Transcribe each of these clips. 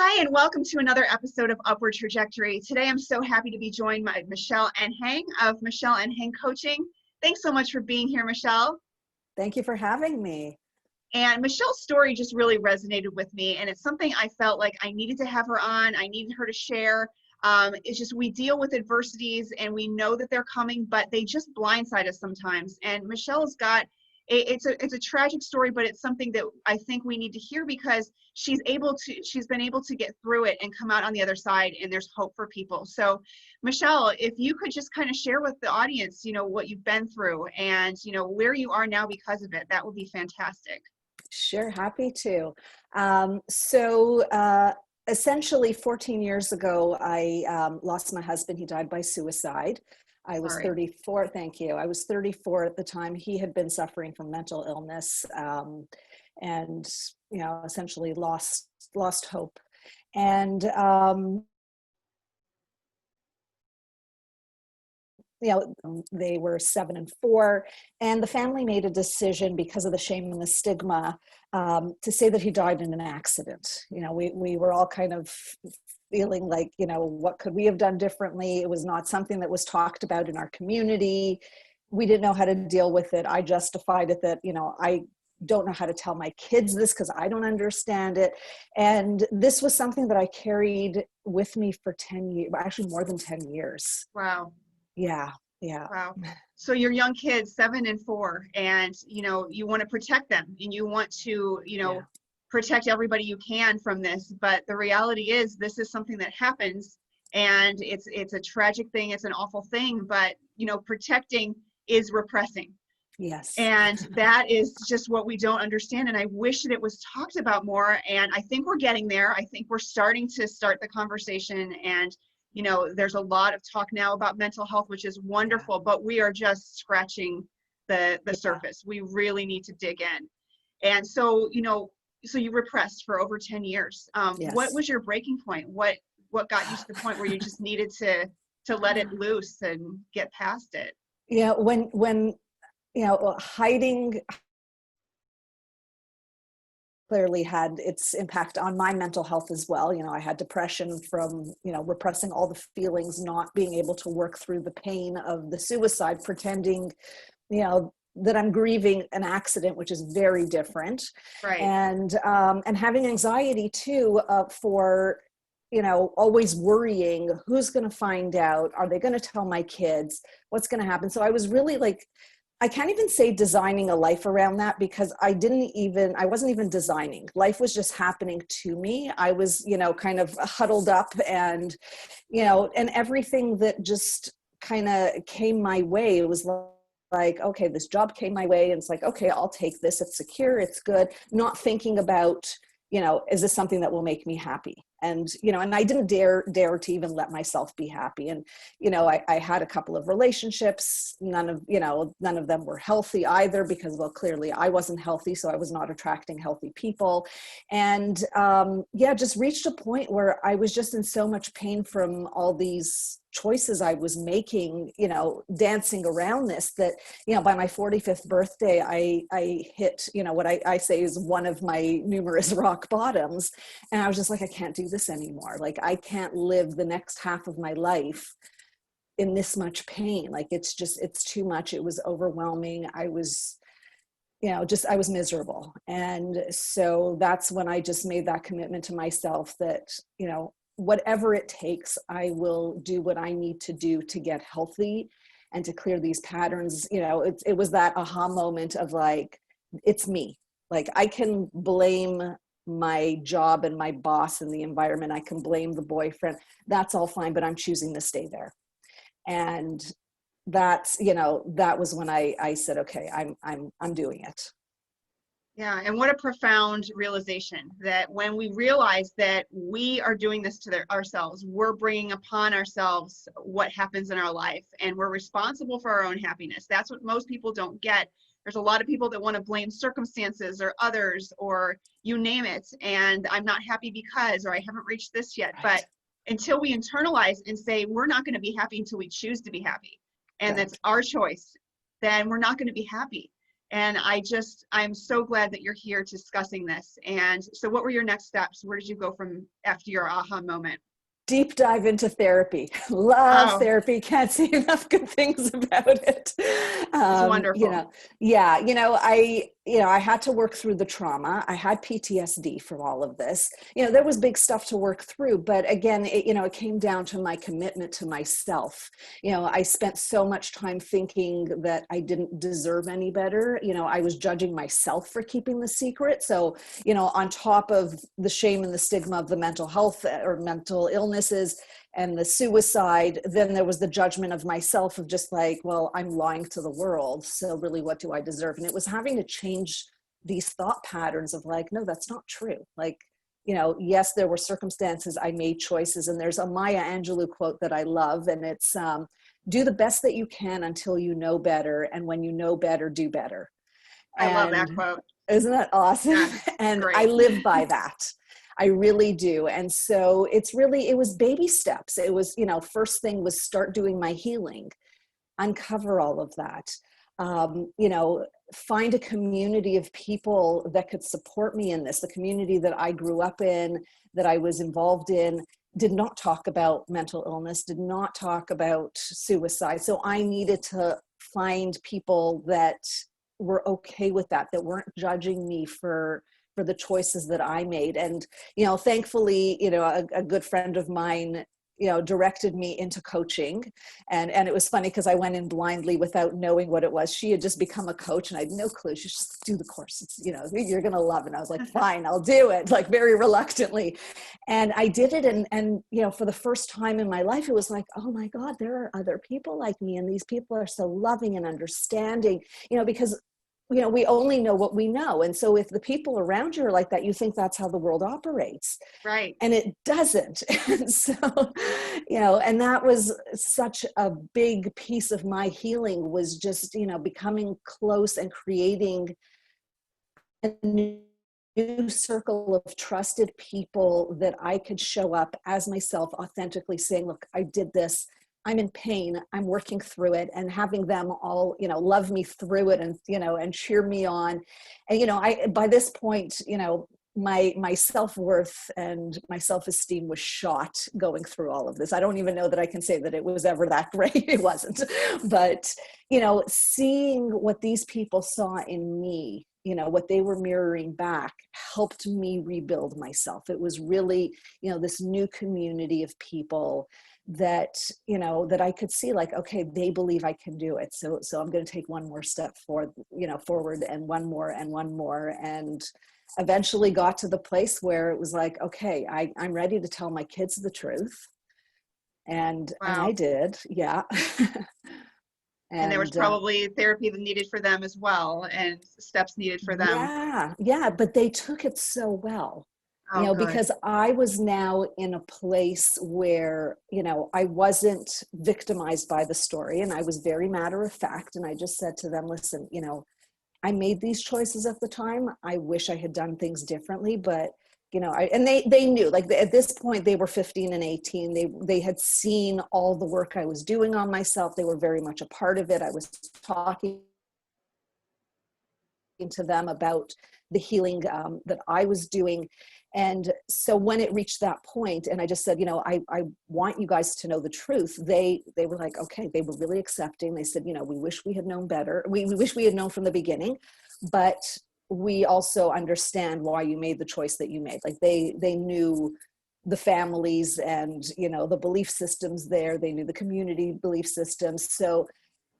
Hi, and welcome to another episode of Upward Trajectory. Today, I'm so happy to be joined by Michelle Anhang of Michelle Anhang Coaching. Thanks so much for being here, Michelle. Thank you for having me. And Michelle's story just really resonated with me, and it's something I felt like I needed to have her on. I needed her to share. It's just we deal with adversities, and we know that they're coming, but they just blindside us sometimes. And Michelle's got it's a tragic story, but it's something that I think we need to hear because she's been able to get through it and come out on the other side, and there's hope for people. So Michelle, if you could just kind of share with the audience, what you've been through and, where you are now because of it, that would be fantastic. Sure, happy to. Essentially 14 years ago, I lost my husband. He died by suicide. I was 34. Thank you. I was 34 at the time. He had been suffering from mental illness, and essentially lost hope. And they were 7 and 4, and the family made a decision because of the shame and the stigma to say that he died in an accident. We were all kind of feeling like, what could we have done differently? It was not something that was talked about in our community. We didn't know how to deal with it. I justified it that, I don't know how to tell my kids this because I don't understand it. And this was something that I carried with me for 10 years, actually more than 10 years. Wow. Yeah. Wow. So your young kids, 7 and 4, and you want to protect them, and you want to protect everybody you can from this. But the reality is, this is something that happens, and it's a tragic thing. It's an awful thing. But protecting is repressing. Yes. And that is just what we don't understand. And I wish that it was talked about more. And I think we're getting there. I think we're starting to start the conversation. And there's a lot of talk now about mental health, which is wonderful, but we are just scratching the surface. We really need to dig in. And so, so you repressed for over 10 years. Yes. What was your breaking point? What got you to the point where you just needed to let it loose and get past it? Yeah. When hiding clearly had its impact on my mental health as well. I had depression from, repressing all the feelings, not being able to work through the pain of the suicide, pretending, that I'm grieving an accident, which is very different. Right. And having anxiety too, for, always worrying who's going to find out, are they going to tell my kids, what's going to happen? So I was really I can't even say designing a life around that because I wasn't even designing. Life was just happening to me. I was, kind of huddled up and, and everything that just kind of came my way. It was like, okay, this job came my way and it's like, okay, I'll take this. It's secure. It's good. Not thinking about, is this something that will make me happy? And, and I didn't dare to even let myself be happy. And, I had a couple of relationships, none of them were healthy either because, well, clearly I wasn't healthy. So I was not attracting healthy people. And just reached a point where I was just in so much pain from all these choices I was making, dancing around this, that, by my 45th birthday, I hit, what I say is one of my numerous rock bottoms. And I was just like, I can't do this anymore. Like, I can't live the next half of my life in this much pain. Like, it's too much. It was overwhelming. I was, I was miserable. And so that's when I just made that commitment to myself that, whatever it takes, I will do what I need to do to get healthy and to clear these patterns. It was that aha moment of like, it's me. Like, I can blame my job and my boss and the environment. I can blame the boyfriend. That's all fine, but I'm choosing to stay there. And that's, that was when I said, okay, I'm doing it. Yeah, and what a profound realization that when we realize that we are doing this to ourselves, we're bringing upon ourselves what happens in our life, and we're responsible for our own happiness. That's what most people don't get. There's a lot of people that want to blame circumstances or others or you name it, and I'm not happy because, or I haven't reached this yet. Right. But until we internalize and say we're not going to be happy until we choose to be happy, and right. That's our choice, then we're not going to be happy. And I'm so glad that you're here discussing this. And so what were your next steps? Where did you go from after your aha moment? Deep dive into therapy. Love Oh, therapy. Can't say enough good things about it. it's You wonderful. know, yeah, I had to work through the trauma. I had PTSD from all of this. There was big stuff to work through, but again, it came down to my commitment to myself. I spent so much time thinking that I didn't deserve any better. I was judging myself for keeping the secret. So, on top of the shame and the stigma of the mental health or mental illnesses and the suicide, then there was the judgment of myself of just like, well, I'm lying to the world. So really, what do I deserve? And it was having to change these thought patterns of like, no, that's not true. Like, yes, there were circumstances, I made choices. And there's a Maya Angelou quote that I love. And it's, do the best that you can until you know better. And when you know better, do better. I love that And quote. isn't that awesome? Yeah, it's And I great. live by that. I really do. And so it was baby steps. It was, first thing was start doing my healing, uncover all of that. Find a community of people that could support me in this. The community that I grew up in, that I was involved in, did not talk about mental illness, did not talk about suicide. So I needed to find people that were okay with that, that weren't judging me for the choices that I made. And, thankfully, a good friend of mine, directed me into coaching. And it was funny because I went in blindly without knowing what it was. She had just become a coach and I had no clue. She just do the course. It's, you're going to love it. And I was like, fine, I'll do it, like very reluctantly. And I did it. And, for the first time in my life, it was like, oh my God, there are other people like me. And these people are so loving and understanding, because we only know what we know. And so if the people around you are like that, you think that's how the world operates. Right. And it doesn't. And so, and that was such a big piece of my healing, was just, becoming close and creating a new circle of trusted people that I could show up as myself, authentically saying, look, I did this. I'm in pain, I'm working through it, and having them all, love me through it and, and cheer me on. And, by this point, my self-worth and my self-esteem was shot going through all of this. I don't even know that I can say that it was ever that great. It wasn't. But, seeing what these people saw in me, what they were mirroring back, helped me rebuild myself. It was really, this new community of people that that I could see, like, okay, they believe I can do it, so I'm going to take one more step forward, and one more and eventually got to the place where it was like, okay, I'm ready to tell my kids the truth. And I Wow. did. Yeah. And there was And probably therapy that needed for them as well, and steps needed for them. yeah, but they took it so well. Oh, good. Because I was now in a place where, I wasn't victimized by the story, and I was very matter of fact. And I just said to them, listen, I made these choices at the time. I wish I had done things differently, but, and they knew, like, at this point they were 15 and 18. They had seen all the work I was doing on myself. They were very much a part of it. I was talking to them about the healing that I was doing. And so when it reached that point, and I just said, I want you guys to know the truth, they were like, okay, they were really accepting. They said, we wish we had known better. We wish we had known from the beginning, but we also understand why you made the choice that you made. Like they knew the families and, the belief systems there. They knew the community belief systems. So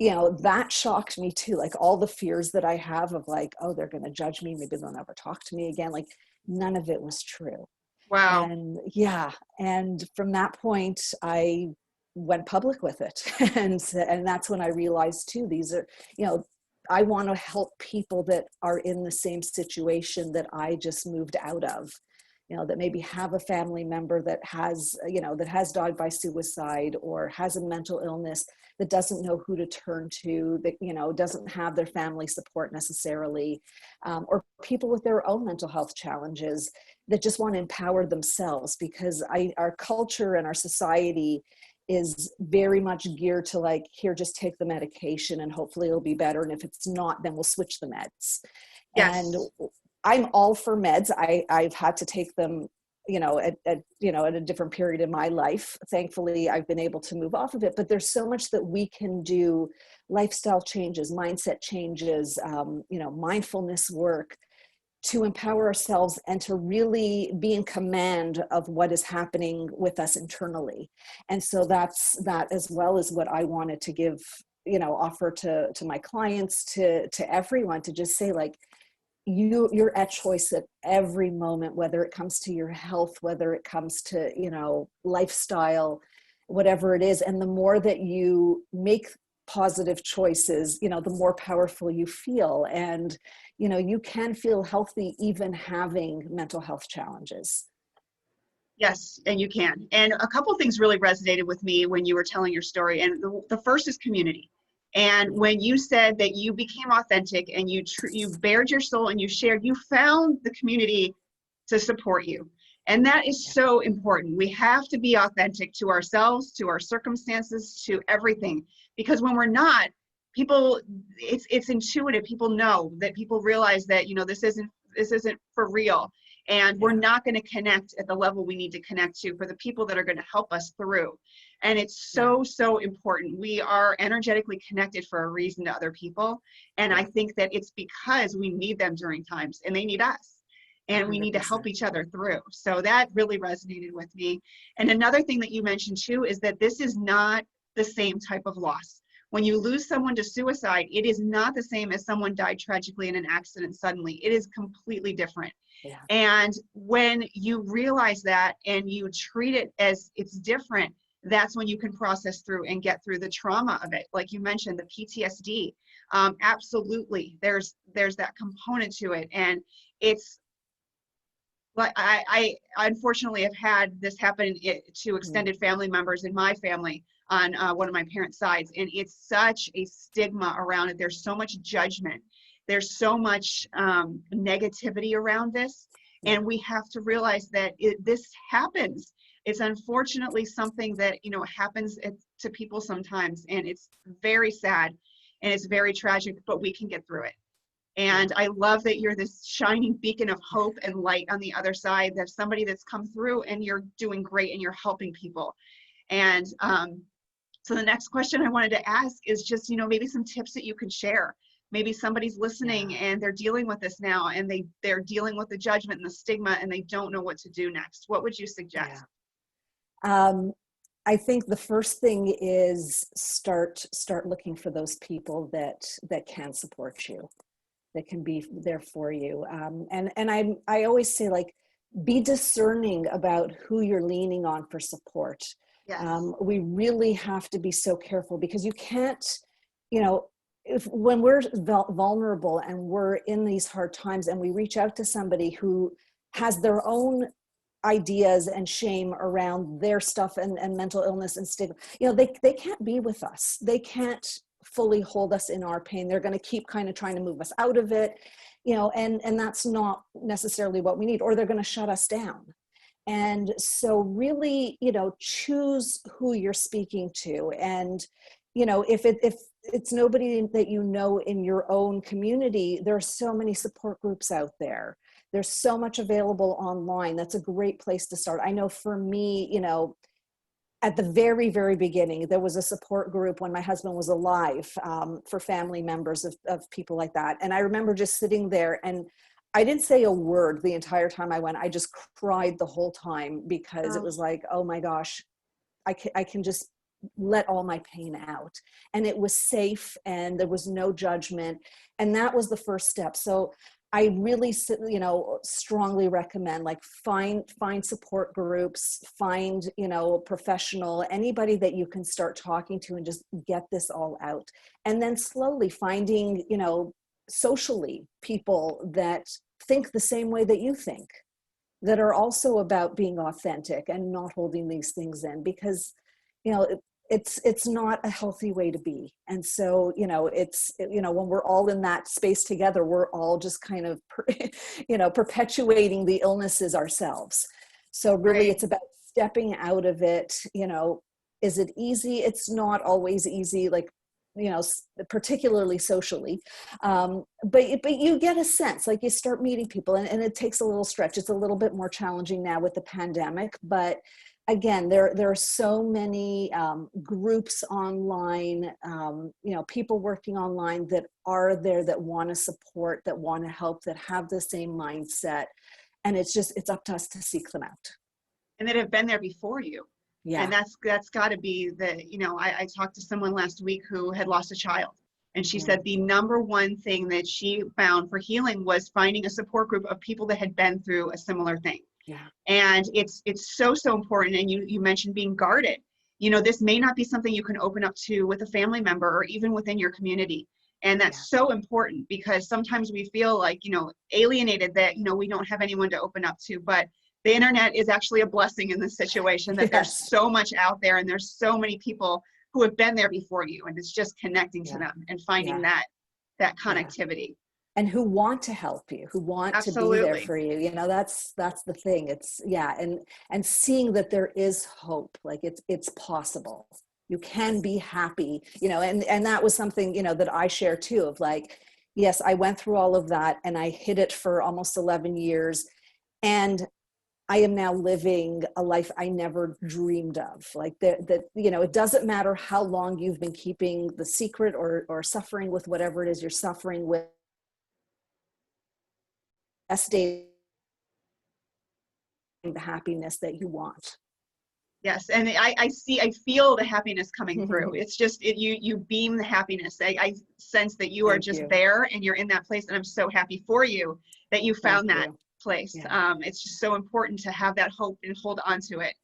that shocked me too. Like all the fears that I have of like, oh, they're going to judge me, maybe they'll never talk to me again. Like none of it was true. Wow. And yeah. And from that point, I went public with it. And that's when I realized too, these are, I want to help people that are in the same situation that I just moved out of, that maybe have a family member that has, that has died by suicide or has a mental illness, that doesn't know who to turn to, that, doesn't have their family support necessarily, or people with their own mental health challenges that just want to empower themselves, because our culture and our society is very much geared to like, here, just take the medication and hopefully it'll be better. And if it's not, then we'll switch the meds. And Yes. I'm all for meds. I've had to take them, at a different period in my life. Thankfully, I've been able to move off of it, but there's so much that we can do, lifestyle changes, mindset changes, mindfulness work, to empower ourselves and to really be in command of what is happening with us internally. And so that as well as what I wanted to give, offer to my clients, to everyone, to just say like, you're at choice at every moment, whether it comes to your health, whether it comes to, lifestyle, whatever it is. And the more that you make positive choices, the more powerful you feel. And, you can feel healthy even having mental health challenges. Yes, and you can. And a couple of things really resonated with me when you were telling your story. And the first is community. And when you said that you became authentic and you bared your soul and you shared, you found the community to support you. And that is so important. We have to be authentic to ourselves, to our circumstances, to everything. Because when we're not, people, it's intuitive. People know that, people realize that, this isn't for real. And we're not going to connect at the level we need to connect to for the people that are going to help us through. And it's so important. We are energetically connected for a reason to other people. And I think that it's because we need them during times and they need us. And we need to help each other through. So that really resonated with me. And another thing that you mentioned too is that this is not the same type of loss. When you lose someone to suicide, it is not the same as someone died tragically in an accident suddenly. It is completely different. Yeah. And when you realize that and you treat it as it's different, that's when you can process through and get through the trauma of it. Like you mentioned, the PTSD, absolutely, there's that component to it. And it's like, I unfortunately have had this happen to extended family members in my family on one of my parents' sides. And it's such a stigma around it. There's so much judgment. There's so much negativity around this. And we have to realize that this happens. It's unfortunately something that, happens to people sometimes. And it's very sad and it's very tragic, but we can get through it. And I love that you're this shining beacon of hope and light on the other side. There's somebody that's come through and you're doing great and you're helping people. And so the next question I wanted to ask is just, maybe some tips that you can share. Maybe somebody's listening and they're dealing with this now and they're dealing with the judgment and the stigma and they don't know what to do next. What would you suggest? I think the first thing is start looking for those people that can support you, that can be there for you. And I always say, like, be discerning about who you're leaning on for support. Yes. We really have to be so careful because you can't, when we're vulnerable and we're in these hard times and we reach out to somebody who has their own ideas and shame around their stuff and mental illness and stigma, they can't be with us. They can't fully hold us in our pain. They're going to keep kind of trying to move us out of it, and that's not necessarily what we need, or they're going to shut us down. And so really, choose who you're speaking to. And, if it's nobody that in your own community, there are so many support groups out there. There's so much available online. That's a great place to start. I know for me, at the very, very beginning, there was a support group when my husband was alive, for family members of people like that. And I remember just sitting there, and I didn't say a word the entire time I went. I just cried the whole time because it was like, oh my gosh, I can just let all my pain out. And it was safe and there was no judgment. And that was the first step. So I really, strongly recommend, like, find support groups, find, professional, anybody that you can start talking to and just get this all out. And then slowly finding, socially people that think the same way that you think, that are also about being authentic and not holding these things in, because, it's not a healthy way to be. And so, when we're all in that space together, we're all just kind of, perpetuating the illnesses ourselves. So really, It's about stepping out of it, Is it easy? It's not always easy, like, particularly socially. But you get a sense, like you start meeting people, and it takes a little stretch. It's a little bit more challenging now with the pandemic, but again, there are so many groups online, people working online that are there, that want to support, that want to help, that have the same mindset. And it's up to us to seek them out. And that have been there before you. Yeah. And that's got to be I talked to someone last week who had lost a child. And she said the number one thing that she found for healing was finding a support group of people that had been through a similar thing. Yeah. And it's so important. And you mentioned being guarded. This may not be something you can open up to with a family member or even within your community. And that's so important, because sometimes we feel like, alienated, that, we don't have anyone to open up to. But the internet is actually a blessing in this situation, that there's so much out there, and there's so many people who have been there before you, and it's just connecting to them and finding that connectivity. And who want to help you, who want to be there for you. That's the thing. It's and seeing that there is hope, like it's possible. You can be happy, and that was something, that I share too, of like, yes, I went through all of that and I hid it for almost 11 years. And I am now living a life I never dreamed of. Like that, it doesn't matter how long you've been keeping the secret or suffering with whatever it is you're suffering with. Best day, the happiness that you want. Yes, and I feel the happiness coming through. It's just you beam the happiness. I sense that you are just there, and you're in that place, and I'm so happy for you that you found that place. It's just so important to have that hope and hold on to it.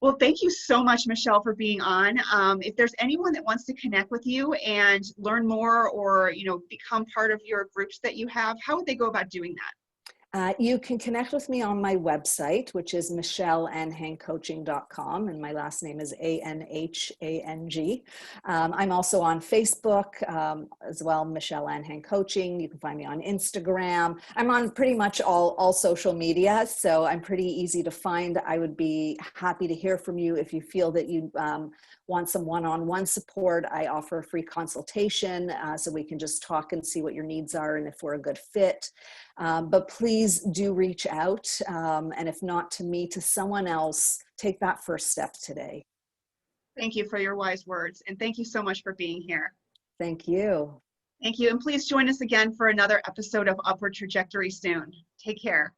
Well, thank you so much, Michelle, for being on. If there's anyone that wants to connect with you and learn more, or become part of your groups that you have, how would they go about doing that? You can connect with me on my website, which is michelleanhangcoaching.com, and my last name is Anhang. I'm also on Facebook as well, Michelle Anhang Coaching. You can find me on Instagram. I'm on pretty much all social media, so I'm pretty easy to find. I would be happy to hear from you if you feel that you want some one-on-one support. I offer a free consultation, so we can just talk and see what your needs are and if we're a good fit. But please do reach out, and if not to me, to someone else. Take that first step today. Thank you for your wise words, and thank you so much for being here. Thank you. Thank you, and please join us again for another episode of Upward Trajectory soon. Take care.